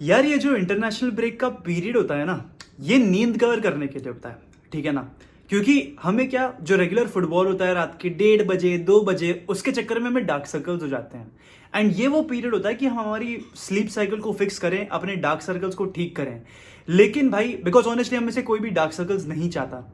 यार ये जो इंटरनेशनल ब्रेक का पीरियड होता है ना, ये नींद कवर करने के लिए होता है, ठीक है ना। क्योंकि हमें क्या, जो रेगुलर फुटबॉल होता है रात के 1:30 बजे 2 बजे, उसके चक्कर में हमें डार्क सर्कल्स हो जाते हैं। एंड ये वो पीरियड होता है कि हम हमारी स्लीप साइकिल को फिक्स करें, अपने डार्क सर्कल्स को ठीक करें। लेकिन भाई, बिकॉज ऑनेस्टली हम में से कोई भी डार्क सर्कल्स नहीं चाहता।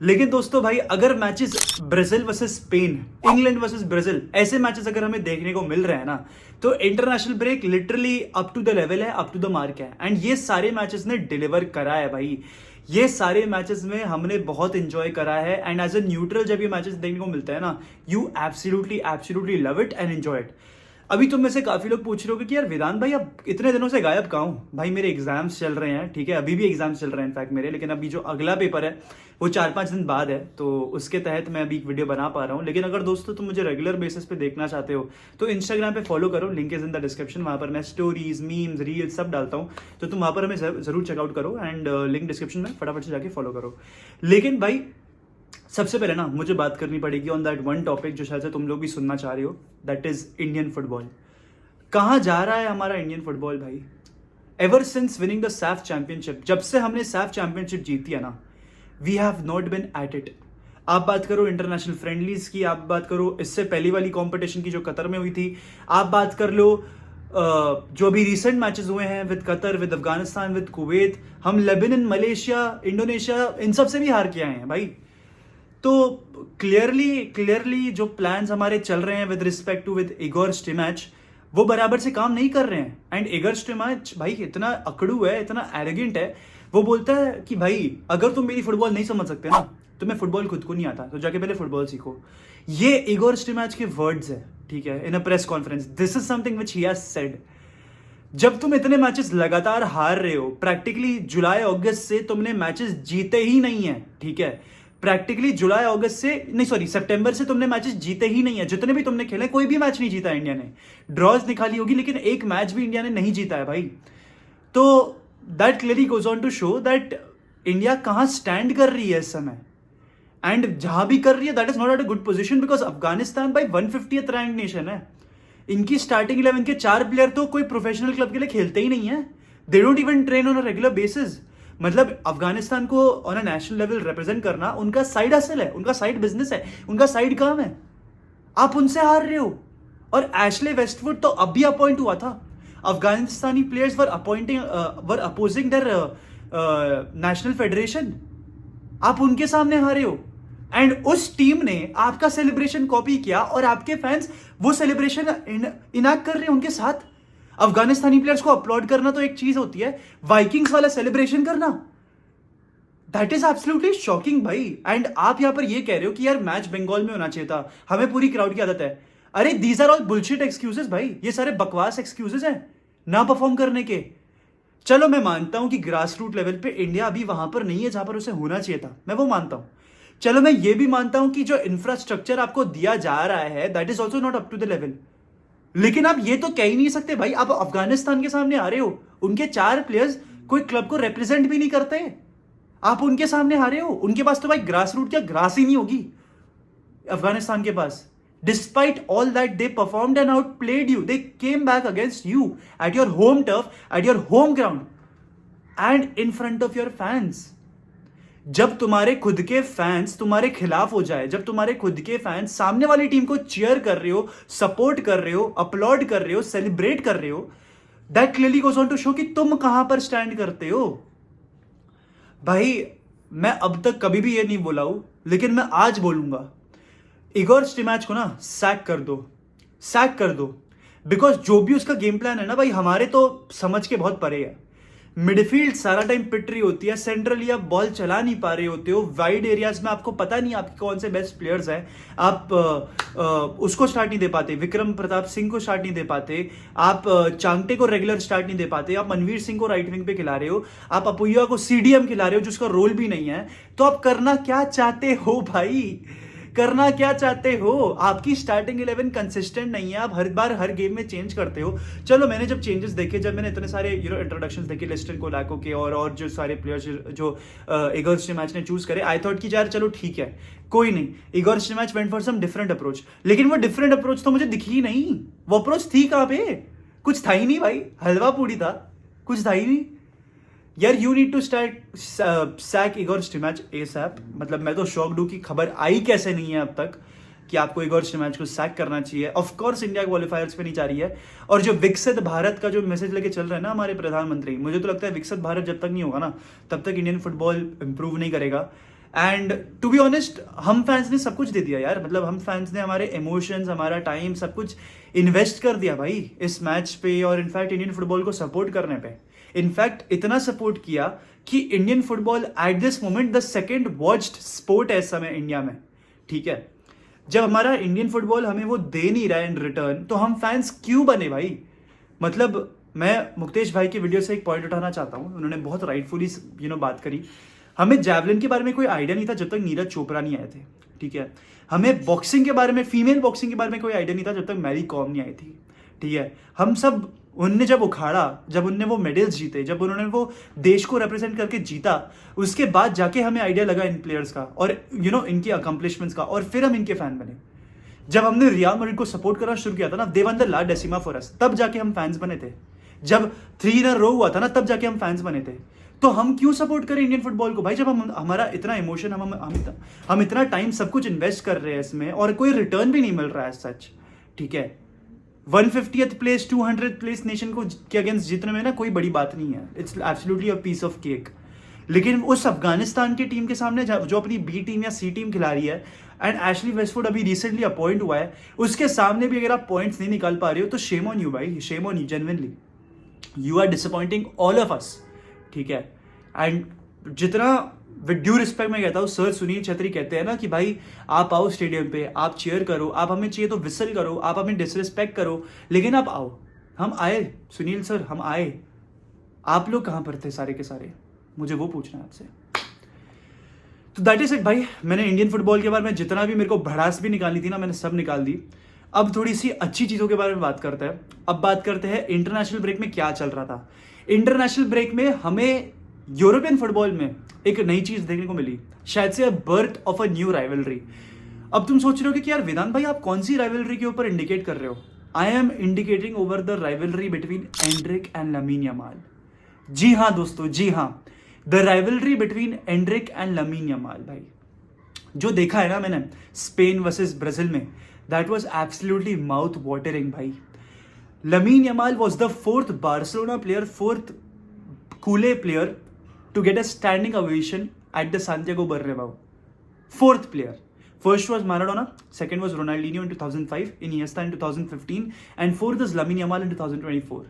लेकिन दोस्तों भाई, अगर matches Brazil versus Spain, England versus Brazil, ऐसे मैचेस अगर हमें देखने को मिल रहे हैं ना, तो international break literally up to the level है, अप टू द मार्क है। एंड ये सारे मैचेस ने डिलीवर करा है भाई। ये सारे मैचेस में हमने बहुत इंजॉय करा है। एंड एज ए न्यूट्रल जब ये मैचेस देखने को मिलता है ना, you absolutely absolutely love it and enjoy it. अभी तुम में से काफी लोग पूछ रहे हो कि यार वेदांत भाई, अब इतने दिनों से गायब कहाँ हूं भाई? मेरे एग्जाम्स चल रहे हैं, ठीक है, अभी भी एग्जाम्स चल रहे हैं इनफैक्ट मेरे। लेकिन अभी जो अगला पेपर है वो 4-5 दिन बाद है, तो उसके तहत मैं अभी एक वीडियो बना पा रहा हूँ। लेकिन अगर दोस्तों तुम मुझे रेगुलर बेसिस पे देखना चाहते हो तो इंस्टाग्राम पे फॉलो करो, link is in the description. वहाँ पर मैं स्टोरीज, मीम्स, रील्स सब डालता हूँ, तो तुम वहाँ पर हमें जरूर चेकआउट करो। एंड लिंक डिस्क्रिप्शन में, फटाफट से जाके फॉलो करो। लेकिन भाई, सबसे पहले ना मुझे बात करनी पड़ेगी ऑन दैट वन टॉपिक जो शायद से तुम लोग भी सुनना चाह रहे हो, दैट इज इंडियन फुटबॉल। कहाँ जा रहा है हमारा इंडियन फुटबॉल भाई? Ever since winning the SAFF championship, जब से हमने सैफ चैंपियनशिप जीती है ना, we have not been at it. आप बात करो इंटरनेशनल फ्रेंडलीज की, आप बात करो इससे पहली वाली कंपटीशन की जो कतर में हुई थी, आप बात कर लो जो अभी रिसेंट मैचेस हुए हैं with Qatar, with Afghanistan, with Kuwait, हम लेबनान, मलेशिया, इंडोनेशिया, इन सब से भी हार के आए हैं भाई। तो क्लियरली जो प्लान्स हमारे चल रहे हैं with respect to with Igor Stimac, वो बराबर से काम नहीं कर रहे हैं। एंड इगोर स्टिमैच भाई इतना अकड़ू है, इतना एरोगेंट है, वो बोलता है कि भाई अगर तुम मेरी फुटबॉल नहीं समझ सकते ना, तुम्हें फुटबॉल खुद को नहीं आता, तो जाके पहले फुटबॉल सीखो। ये इगोर स्टिमैच के वर्ड्स है, ठीक है, in a press conference. This is something which he has said. जब तुम इतने मैचेस लगातार हार रहे हो, प्रैक्टिकली जुलाई अगस्त से तुमने मैचेस जीते ही नहीं है, ठीक है, प्रैक्टिकली जुलाई अगस्त से नहीं, सॉरी, सितंबर से तुमने मैचेस जीते ही नहीं है। जितने भी तुमने खेले, कोई भी मैच नहीं जीता इंडिया ने। ड्रॉज निकाली होगी, लेकिन एक मैच भी इंडिया ने नहीं जीता है भाई। तो that clearly goes on to show that India कहां स्टैंड कर रही है इस समय। एंड जहां भी कर रही है, that is not at a good position, because Afghanistan भाई 150th रैंक नेशन है। इनकी स्टार्टिंग 11 के 4 प्लेयर तो कोई प्रोफेशनल क्लब के लिए खेलते ही नहीं है। They don't even train on a regular basis. मतलब अफगानिस्तान को on a national level represent करना उनका साइड हसल है, उनका साइड बिजनेस है, उनका साइड काम है। आप उनसे हार रहे हो। और एशले वेस्टवुड तो अभी अपॉइंट हुआ था। अफगानिस्तानी players were opposing their national federation. आप उनके सामने हारे हो। एंड उस टीम ने आपका सेलिब्रेशन कॉपी किया और आपके फैंस वो सेलिब्रेशन इनैक्ट कर रहे हैं उनके साथ। अफगानिस्तानी प्लेयर्स को अपलोड करना तो एक चीज होती है, वाइकिंग्स वाला सेलिब्रेशन करना, दैट इज एब्सोल्युटली शॉकिंग भाई। एंड आप यहां पर ये कह रहे हो कि यार मैच बंगाल में होना चाहिए था, हमें पूरी क्राउड की आदत है। अरे these are all bullshit excuses भाई, ये सारे बकवास एक्सक्यूजेस हैं ना परफॉर्म करने के। चलो मैं मानता हूं कि ग्रास रूट लेवल पे इंडिया अभी वहां पर नहीं है जहां पर उसे होना चाहिए था, मैं वो मानता हूं। चलो मैं ये भी मानता हूं कि जो इंफ्रास्ट्रक्चर आपको दिया जा रहा है, that is also not up to the level. लेकिन आप ये तो कह ही नहीं सकते भाई, आप अफगानिस्तान के सामने आ रहे हो, उनके 4 प्लेयर्स कोई क्लब को रिप्रेजेंट भी नहीं करते, आप उनके सामने आ रहे हो। उनके पास तो भाई ग्रास रूट क्या ग्रास ही नहीं होगी अफगानिस्तान के पास। Despite all that they performed and outplayed you, they came back against you at your home turf, at your home ground and in front of your fans. जब तुम्हारे खुद के फैंस तुम्हारे खिलाफ हो जाए, जब तुम्हारे खुद के फैंस सामने वाली टीम को चीयर कर रहे हो, सपोर्ट कर रहे हो, अपलॉड कर रहे हो, सेलिब्रेट कर रहे हो, that clearly goes on to show कि तुम कहां पर स्टैंड करते हो भाई। मैं अब तक कभी भी ये नहीं बोला हूं, लेकिन मैं आज बोलूंगा, इगोर स्टिमैच को ना सैक कर दो, सैक कर दो। बिकॉज जो भी उसका गेम प्लान है ना भाई, हमारे तो समझ के बहुत परे है। मिडफील्ड सारा टाइम पिट रही होती है, सेंट्रली आप बॉल चला नहीं पा रहे होते हो, वाइड एरियाज में आपको पता नहीं आपके कौन से बेस्ट प्लेयर्स हैं, आप उसको स्टार्ट नहीं दे पाते, विक्रम प्रताप सिंह को स्टार्ट नहीं दे पाते, आप चांगटे को रेगुलर स्टार्ट नहीं दे पाते, आप मनवीर सिंह को राइट विंग पे खिला रहे हो, आप अपुया को सीडीएम खिला रहे हो जिसका रोल भी नहीं है। तो आप करना क्या चाहते हो भाई? करना क्या चाहते हो? आपकी स्टार्टिंग 11 कंसिस्टेंट नहीं है, आप हर बार हर गेम में चेंज करते हो। चलो मैंने जब चेंजेस देखे, जब मैंने इतने सारे इंट्रोडक्शंस देखे लिस्टन कोलाको के और जो सारे प्लेयर्स जो इगोर स्टिमैच ने चूज करे, आई थॉट कि यार चलो ठीक है, कोई नहीं, Igor Stimac went for some different approach. लेकिन वो डिफरेंट अप्रोच तो मुझे दिखी ही नहीं। वो अप्रोच थी कहां पे? कुछ था ही नहीं भाई, हलवा पूड़ी था, कुछ था ही नहीं यार। You need to start sack Igor Stimac ASAP. मतलब मैं तो शॉक्ड हूं कि खबर आई कैसे नहीं है अब तक कि आपको इगोर स्टिमैच को सैक करना चाहिए। ऑफ कोर्स इंडिया क्वालिफायर्स पे नहीं जा रही है, और जो विकसित भारत का जो मैसेज लेके चल रहा है ना हमारे प्रधानमंत्री, मुझे तो लगता है विकसित भारत जब तक नहीं होगा ना तब तक इंडियन फुटबॉल इंप्रूव नहीं करेगा। एंड टू बी ऑनेस्ट, हम फैंस ने सब कुछ दे दिया यार। मतलब हम फैंस ने हमारे इमोशंस, हमारा टाइम, सब कुछ इन्वेस्ट कर दिया भाई इस मैच पे, और इनफैक्ट इंडियन फुटबॉल को सपोर्ट करने पे। इनफैक्ट इतना सपोर्ट किया कि Indian football at this moment the second watched sport है इस समय इंडिया में। ठीक है, जब हमारा इंडियन फुटबॉल हमें वो दे नहीं रहा है इन रिटर्न, तो हम फैंस क्यों बने भाई। मतलब मैं मुकेश भाई की वीडियो से एक पॉइंट उठाना चाहता हूँ, उन्होंने बहुत राइटफुली बात करी। हमें जैवलिन के बारे में कोई आइडिया नहीं था जब तक नीरज चोपड़ा नहीं आए थे। ठीक है, हमें बॉक्सिंग के बारे में, फीमेल बॉक्सिंग के बारे में कोई आइडिया नहीं था जब तक मैरी कॉम नहीं आई थी। ठीक है, हम सब उनने जब उखाड़ा, जब उनने वो मेडल्स जीते, जब उन्होंने वो देश को रिप्रेजेंट करके जीता, उसके बाद जाके हमें आइडिया लगा इन प्लेयर्स का और इनकी अकम्पलिशमेंट्स का, और फिर हम इनके फैन बने। जब हमने रियल मैड्रिड को सपोर्ट करना शुरू किया था ना, they won the La Decima for us, तब जाके हम फैंस बने थे। जब 3 इन अ रो हुआ था ना, तब जाके हम फैंस बने थे। तो हम क्यों सपोर्ट करें इंडियन फुटबॉल को भाई, जब हमारा इतना इमोशन, हम इतना टाइम सब कुछ इन्वेस्ट कर रहे हैं इसमें, और कोई रिटर्न भी नहीं मिल रहा है सच। ठीक है, 150th place 200th place nation को के अगेंस्ट जीतने में ना कोई बड़ी बात नहीं है, it's absolutely a piece of cake. लेकिन उस अफगानिस्तान की टीम के सामने जो अपनी बी टीम या सी टीम खिला रही है, एंड एशली वेस्टवुड अभी रिसेंटली अपॉइंट हुआ है, उसके सामने भी अगर आप पॉइंट्स नहीं निकाल पा रहे हो तो शेम ऑन यू भाई, shame on you, genuinely you are disappointing all of us. ठीक है, एंड जितना विद ड्यू रिस्पेक्ट मैं कहता हूँ, सर सुनील छेत्री कहते हैं ना कि भाई आप आओ स्टेडियम पे, आप चीयर करो, आप हमें चाहिए तो विसल करो, आप हमें डिसरिस्पेक्ट करो, लेकिन आप आओ। हम आए सुनील सर, हम आए। आप लोग कहाँ पर थे सारे के सारे, मुझे वो पूछना है आपसे। तो दैट इज इट भाई, मैंने इंडियन फुटबॉल के बारे में जितना भी मेरे को भड़ास भी निकालनी थी ना, मैंने सब निकाल दी। अब थोड़ी सी अच्छी चीज़ों के बारे में बात करते हैं। अब बात करते हैं इंटरनेशनल ब्रेक में क्या चल रहा था। इंटरनेशनल ब्रेक में हमें यूरोपियन फुटबॉल में एक नई चीज देखने को मिली, शायद से birth of a new rivalry. अब तुम सोच रहे हो कि यार वेदांत भाई आप कौन सी राइवलरी के ऊपर इंडिकेट कर रहे हो। I am indicating over the rivalry between Endrick and Lamine Yamal. जी हाँ दोस्तों, जी हाँ, the rivalry between Endrick and Lamine Yamal. भाई जो देखा है ना मैंने स्पेन वर्सेस ब्राजील में, that was absolutely mouth watering भाई। Lamine Yamal was the 4th Barcelona player, 4th Cule player to get a standing ovation at the Santiago Bernabeu. 4th player. First was Maradona, second was Ronaldinho in 2005, Iniesta in 2015, and 4th is Lamine Yamal in 2024.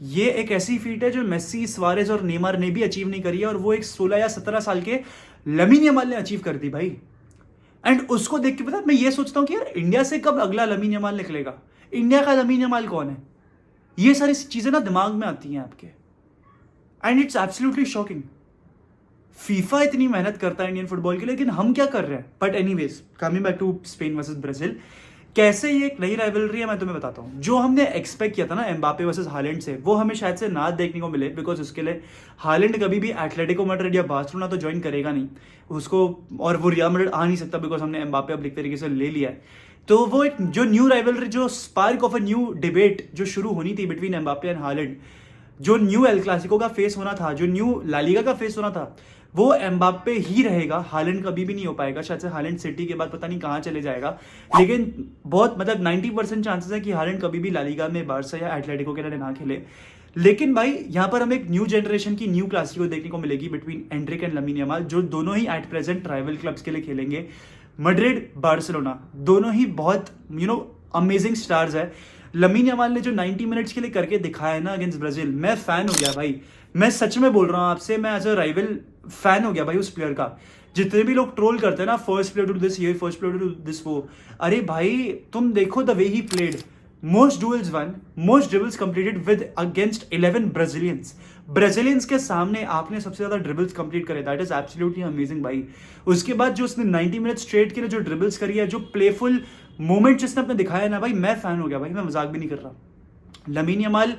ये एक ऐसी feet है जो Messi, Suarez और Neymar ने भी achieve नहीं करी है, और वो एक 16 या 17 साल के लमीन यमाल ने अचीव कर दी भाई। एंड उसको देख के पता मैं ये सोचता हूँ कि यार इंडिया से कब अगला लमीन यमाल निकलेगा, इंडिया का लमीन यमाल कौन है। ये सारी चीजें ना दिमाग में आती हैं आपके, and it's absolutely shocking. FIFA इतनी मेहनत करता है इंडियन फुटबॉल के लिए, लेकिन हम क्या कर रहे हैं। But anyways, coming back to Spain versus Brazil, कैसे ये एक नई राइवलरी है मैं तुम्हें बताता हूँ। जो हमने एक्सपेक्ट किया था ना एम्बापे वर्सेस हालैंड से, वो हमें शायद से ना देखने को मिले, बिकॉज उसके लिए हालैंड कभी भी एटलेटिको मैड्रिड या बार्सिलोना तो ज्वाइन करेगा नहीं उसको, और वो रियल मैड्रिड आ नहीं सकता बिकॉज हमने एम्बापे अब एक तरीके से ले लिया है। तो वो एक जो न्यू राइवलरी, जो spark of a new debate जो शुरू होनी थी बिटवीन एम्बापे एंड हालैंड, जो न्यू एल क्लासिको का फेस होना था, जो न्यू लालिगा का फेस होना था, वो एम्बापे ही रहेगा। हालैंड कभी भी नहीं हो पाएगा। शायद से हालैंड सिटी के बाद पता नहीं कहाँ चले जाएगा, लेकिन बहुत मतलब 90% चांसेस है कि हालैंड कभी भी लालिगा में बार्सा या एटलेटिको के लिए ना खेले। लेकिन भाई यहाँ पर हमें एक न्यू जनरेशन की न्यू क्लासिको देखने को मिलेगी between Endrick and Lamine Yamal, जो दोनों ही एट प्रेजेंट राइवल क्लब्स के लिए खेलेंगे। मैड्रिड, बार्सिलोना, दोनों ही बहुत अमेजिंग स्टार्स है। लमीन यमाल ने जो 90 मिनट्स के लिए करके दिखाया है ना अगेंस्ट ब्राजील, मैं फैन हो गया भाई। मैं सच में बोल रहा हूँ आपसे, मैं एज अ राइवल फैन हो गया भाई उस प्लेयर का। जितने भी लोग ट्रोल करते हैं ना, फर्स्ट प्लेयर टू दिस, ये फर्स्ट प्लेयर टू दिस, वो, अरे भाई तुम देखो the way he played, most duels won, most dribbles completed with against 11 Brazilians के सामने आपने सबसे ज्यादा ड्रिबल्स कंप्लीट करे, दैट इज एब्सोल्युटली अमेजिंग भाई। उसके बाद जो उसने 90 मिनट स्ट्रेट के लिए जो ड्रिबल्स करी है, जो प्लेफुल मोमेंट जिसने अपने दिखाया ना भाई, मैं फैन हो गया भाई, मैं मजाक भी नहीं कर रहा। Lamine Yamal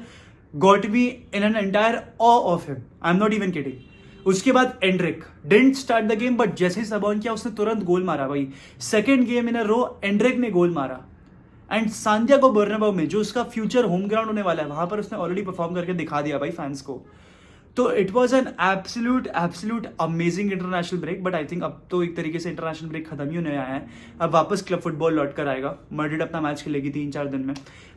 got me in an entire awe of him, I am not even kidding. उसके बाद Endrick didn't start the game, but जैसे ही सब ऑन किया उसने तुरंत गोल मारा भाई। Second game in a row Endrick ने गोल मारा, एंड सांतियागो बर्नाबाउ में जो उसका फ्यूचर होम ग्राउंड होने वाला है, वहां पर उसने ऑलरेडी परफॉर्म करके दिखा दिया भाई फैंस को। तो it was an absolute amazing international break. But I think अब तो एक तरीके से इंटरनेशनल ब्रेक खत्म ही होने आया है, अब वापस क्लब फुटबॉल लौट कर आएगा। मैड्रिड अपना मैच खेलेगी 3-4 दिन में।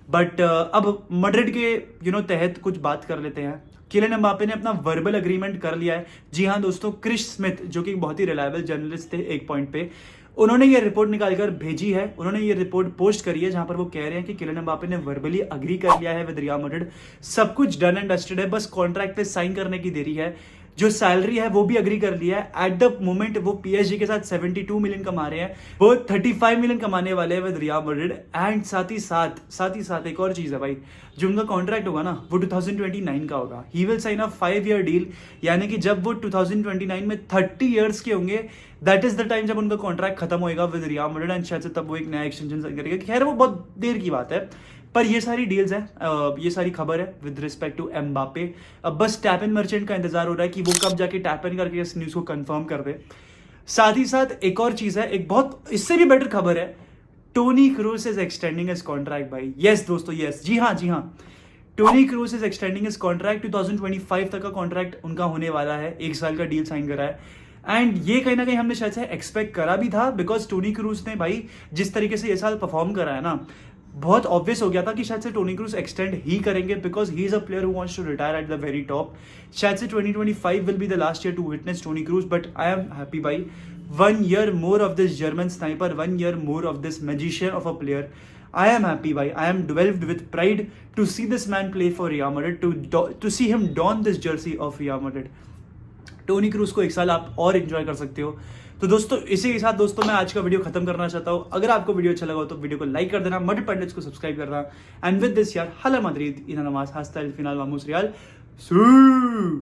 बट अब मैड्रिड के तहत कुछ बात कर लेते हैं। किलियन एम्बापे ने अपना वर्बल अग्रीमेंट कर लिया है। जी हाँ दोस्तों, क्रिस स्मिथ जो कि बहुत ही रिलायबल जर्नलिस्ट थे एक पॉइंट पे, उन्होंने ये रिपोर्ट निकालकर भेजी है, उन्होंने ये रिपोर्ट पोस्ट करी है, जहां पर वो कह रहे हैं कि किलियन एम्बापे ने वर्बली अग्री कर लिया है विद रियल मैड्रिड। सब कुछ डन एंड डस्टेड है, बस कॉन्ट्रैक्ट पे साइन करने की देरी है। जो सैलरी है वो भी अग्री कर लिया है। एट द मोमेंट वो पीएसजी के साथ 72 मिलियन कमा रहे हैं, वो 35 मिलियन कमाने वाले हैं विद रियल मैड्रिड। एंड साथ ही साथ एक और चीज है भाई, जो उनका कॉन्ट्रैक्ट होगा ना वो 2029 का होगा। He will sign a 5-year deal, यानी कि जब वो 2029 में 30 ईयर्स के होंगे, दैट इज द टाइम जब उनका कॉन्ट्रैक्ट खत्म होएगा विद रियल मैड्रिड। एंड शायद से तब वो एक नया एक्सटेंशन साइन करेगा। खैर वो बहुत देर की बात है, पर ये सारी डील्स है, ये सारी खबर है विद रिस्पेक्ट टू एम्बापे। अब बस टैप इन मर्चेंट का इंतजार हो रहा है कि वो कब जाके टैप इन करके इस न्यूज को कंफर्म कर दे। साथ ही साथ एक और चीज है, एक बहुत इससे भी बेटर खबर है, Toni Kroos is extending his contract भाई। यस दोस्तों, यस, जी हाँ, Toni Kroos is extending his contract. 2025 तक का कॉन्ट्रैक्ट उनका होने वाला है, 1 साल का डील साइन करा है। एंड ये कहीं ना कहीं हमने शायद से एक्सपेक्ट करा भी था, बिकॉज टोनी क्रूज ने भाई जिस तरीके से ये साल परफॉर्म करा है ना, बहुत ऑब्वियस हो गया था कि शायद से टोनी क्रूज एक्सटेंड ही करेंगे, because he is a player who wants to retire at the very top. शायद से 2025 will be the last year to witness Toni Kroos, but I am happy भाई। 1 year more of this German sniper, 1 year more of this magician of a player. I am happy भाई, I am dwelled with pride to see this man play for Real Madrid, to see him don this jersey of Real Madrid. Toni Kroos को 1 साल आप और enjoy कर सकते हो। तो दोस्तों इसी के साथ दोस्तों मैं आज का वीडियो खत्म करना चाहता हूँ। अगर आपको वीडियो अच्छा लगा हो तो वीडियो को लाइक कर देना, मैड्रिड पंडित्स को सब्सक्राइब करना। एंड विद दिस यार, हाला मैड्रिड, इन नमाज, हस्ता एल फिनाल वामोस रियल।